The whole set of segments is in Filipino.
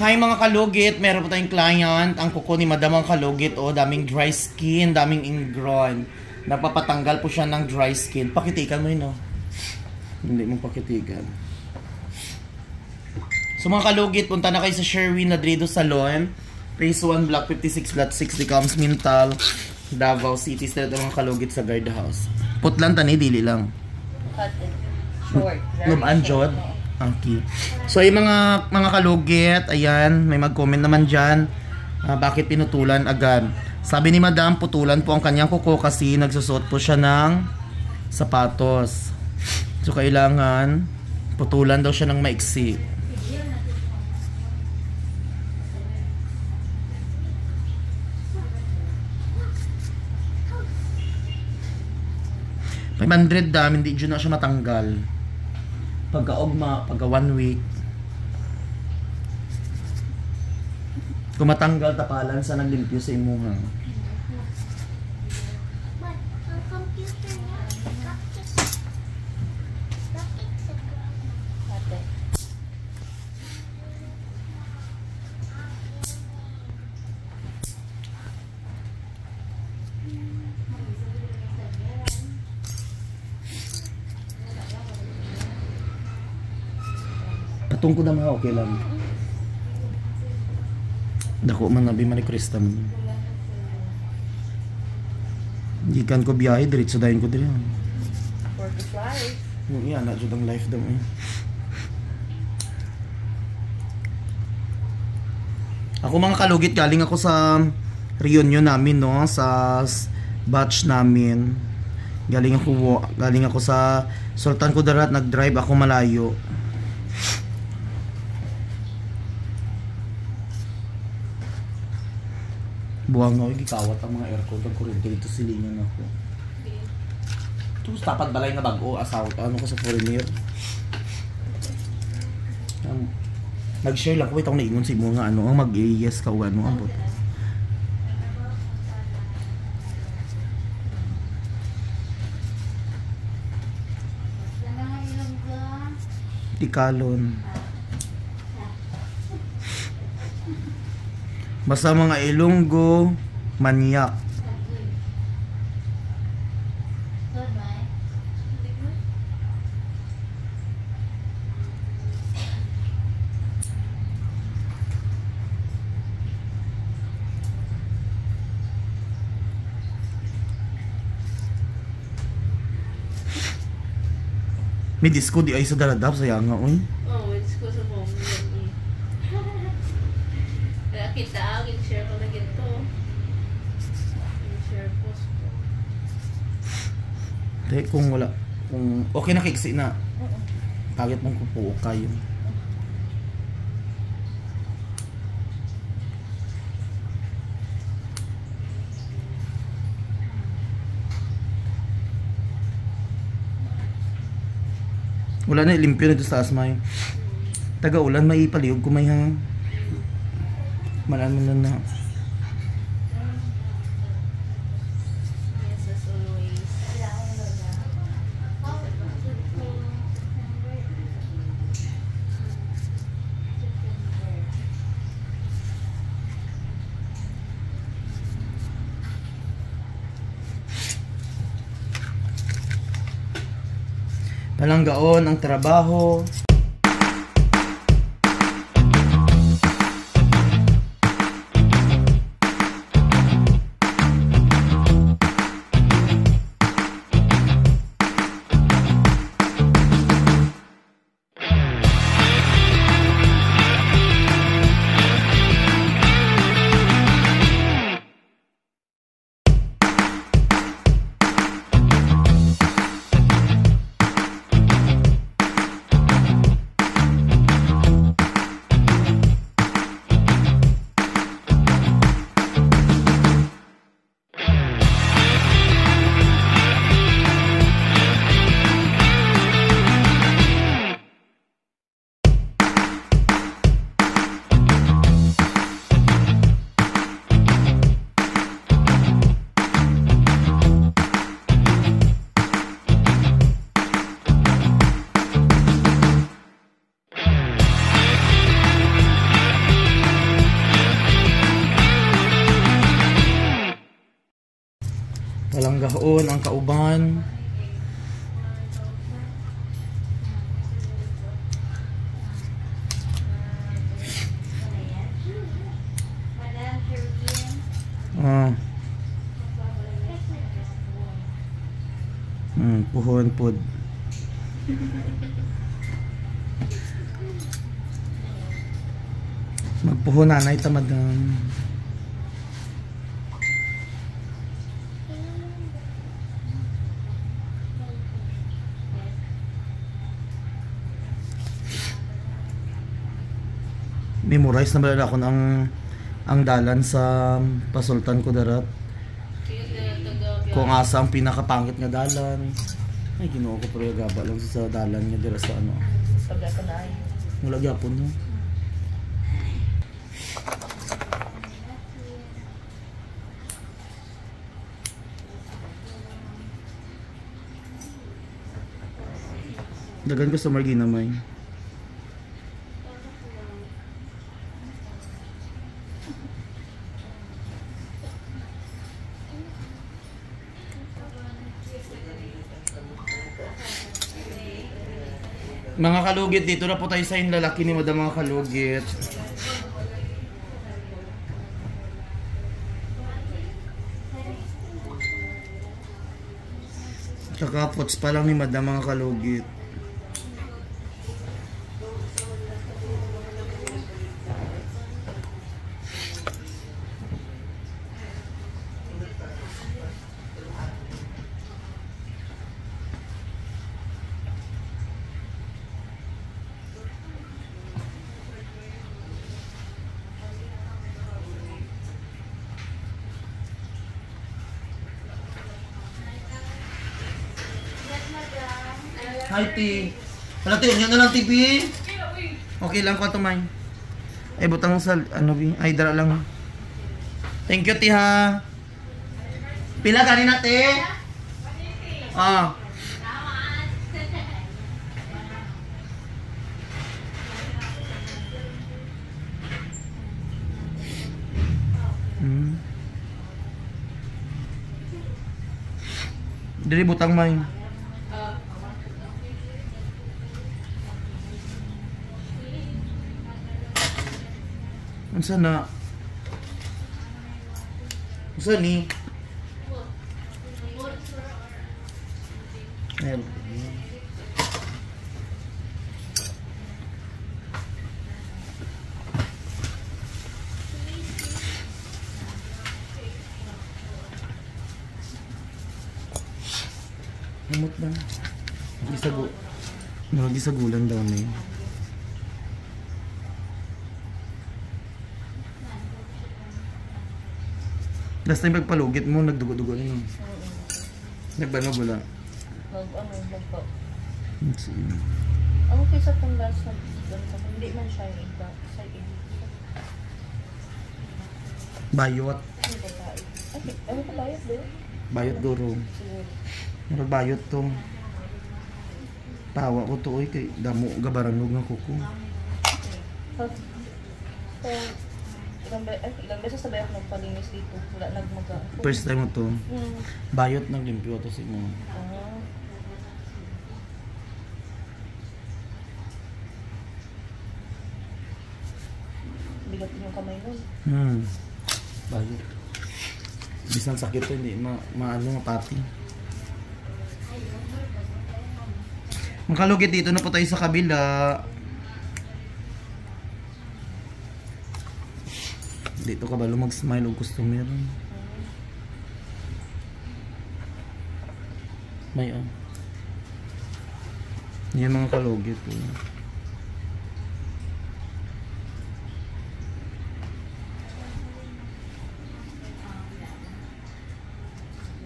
Hi mga kalugit, meron po tayong client. Ang kuko ni Madam ang kalugit, oh, daming dry skin, daming ingrown. Napapatanggal po siya ng dry skin. Pakitikan mo yun, oh. Hindi mo pakitikan. So mga kalugit, punta na kayo sa Sherwin Ladrido Salon. Phase 1, Block 56, Lot 60, Comes Mintal, Davao City. Street ang mga kalugit sa guardhouse. Putlan tani, dili lang. Short. Lubanjod. Okay. So yung mga kalugit, ayan, may mag-comment naman dyan. Bakit pinutulan agad? Sabi ni Madam, putulan po ang kanyang kuko kasi nagsusot po siya ng sapatos. So kailangan putulan daw siya ng maiksi. $500 dam, hindi dyan na siya matanggal. Pagka-ogma, pagka 1 week. Kung matanggal, tapalan sa naglimpyo sa imuha. Patong ko naman, okay lang. Dako man nabi man ni Krista man. Gikan ko biyahe, diretso dayon ko diri. For the life. Yung iya, na jud ang life daw eh. Ako mga kalugit, galing ako sa reunion namin, no, sa batch namin. Galing ako sa Sultan Kudarat, nag-drive ako malayo. Buwang nga, gikawat ang mga aircon ng kuryente dito, silingan ako. Ito, tapat balay na bago, asawa, ano ko sa foreigner. Nag-share lang ko, itong naingon si mo nga, ano, ang mag-yes ka, ano, ang buto. Tikalon. Basta mga Ilonggo, manyak. May disco di ay sa daladap, sayang nga, oy. Oh, may disco sa phone. Kaya kita, share ko na ginto. Share post ko. Dahil kung wala, kung okay na kiksi na, pagit mong kupo kayo. Wala na ilimpyo na ito sa asmay. Taga-ulan, may ipaliyog kumay ha. Marami na. Yes, as always. Palanggaon ang trabaho. Gahon, ang kauban. Ah. Puhon pod. Magpuhon nanay ta madam. Memorize na ba ako ang dalan sa pasultan ko darat. Kung asa ang pinakapangit nga dalan. Ay Ginoo ko pero gaba lang sa dalan nga dira sa ano. Sabi ako na ay. Wala gyapon no. Dagan ko sa Margina may. Mga kalugit, dito na po tayo sa lalaki ni Madam mga kalugit. Tsaka pots pa lang ni Madam mga kalugit. Hi, T. Wala, T. Yan na lang, TV. Okay lang ko ito, May. Ay, butang sa, ano, B. Ay, dara lang. Thank you, T, ha. Pila, kanina, T. Ah. Dili, butang, May. Unsa na? Unsa ni? Ayun. Amot ba? Gisagulan daw na yun. Last time magpalugit mo, nagdugo-dugo na yun. Nagbanog wala? Nagpa. Sige. Ang okay sa itong last na hindi man siya yung iba. Sa iba. Bayot. Okay, ano ka bayot doon? Bayot duro. Siguro. Bayot to. Tawa ko to, kay damo gabaranog ng kuko. Ilang beses sabay ako nagpalinis dito. Wala nagmaga. First time mo to. Bayot ng limpyo to si mo. Bigat yung kamay nun. Bayot. Bisan sakit to, hindi maano mapati. Makalugit dito na po tayo sa kabila. Dito ka balo mag-smile o customer. May yan mga kalugit po.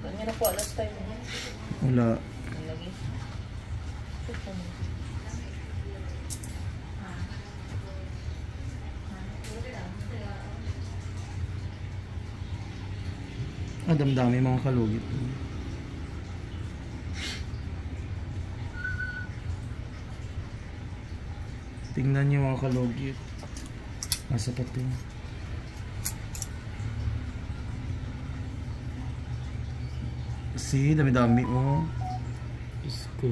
Ganyan na po alas tayo. Wala. Lagi. Damdami mga kalugit. Tingnan niyo mga kalugit. Nasa pati. See, dami-dami oh. Diyos ko.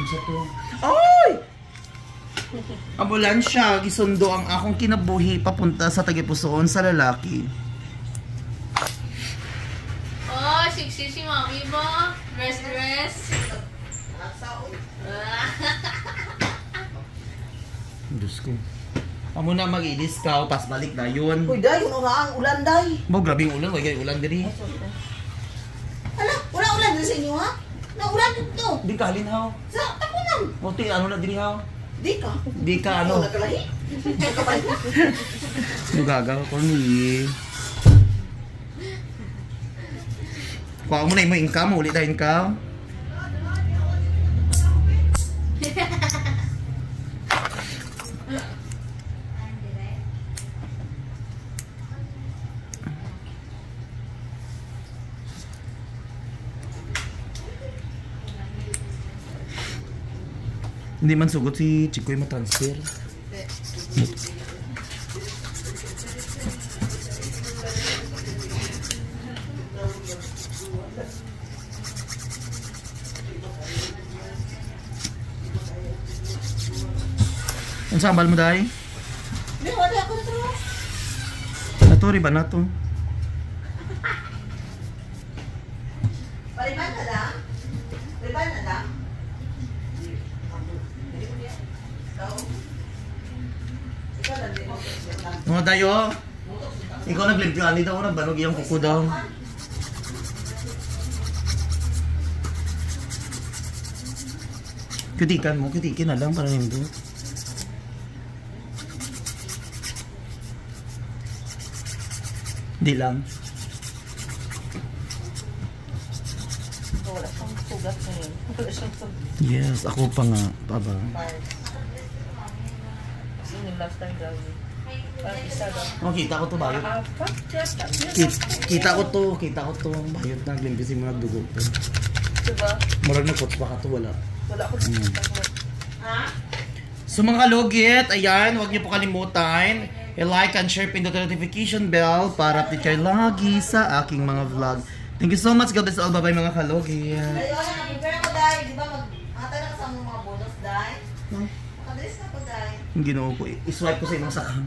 Isa to. Ay! Ambulansya, gisundo ang akong kinabuhi papunta sa Tagipusoon sa lalaki. Oh, sexy si mami mo. Dress. Diyos ko. Amo na mag-ilis ka, pas balik na yun. Uy, day, ano nga ang ulan, day? Mo, grabe yung ulan, wag ulan diri. Ano? Wala ulan din sa inyo, ha? Naulan dito. Di ka halinhaw. Sa tapunan. Buti ano na diri haw. Di ka. Di ka ano. Nagkalahi. Nagkapalit na. Nagagaw ko ni. Kuha mo na yung income, ulit na income. Hindi man sugot si Chikoy matransfer. Ang sambal mo dahi? Di, wala ako na trabaho. Nato, riba na to. Paliban na lang? Paliban na lang? Ikaw lang din mo. Mga tayo. Ikaw naglimpyo, ani daw, nagbanog yung kuko daw. Kutikan mo, kutikin na lang para hindi. Di lang. Wala siyang sugat ngayon. Wala siyang sugat. Yes, ako pa nga, baba. Kasi yung last time grabe. Parang isa daw. Oh, kita ko to bayot. Kita ko to. Bayot na, glimpisi mo nagdugo to. Diba? Marag nagpots pa ka to, wala. Wala ako Ha? So mga kalugit, ayan, huwag niyo po kalimutan i-like and share, pindot the notification bell para update kayo lagi sa aking mga vlog. Thank you so much, God bless all, bye-bye mga kalugit. Ay, wala, nag-prepare ako, Day. Di ba, atay na kasama ng mga bonus, Day? Nakadress na ako, Day. Yung ginoo ko, i-swipe ko sa imong sakam.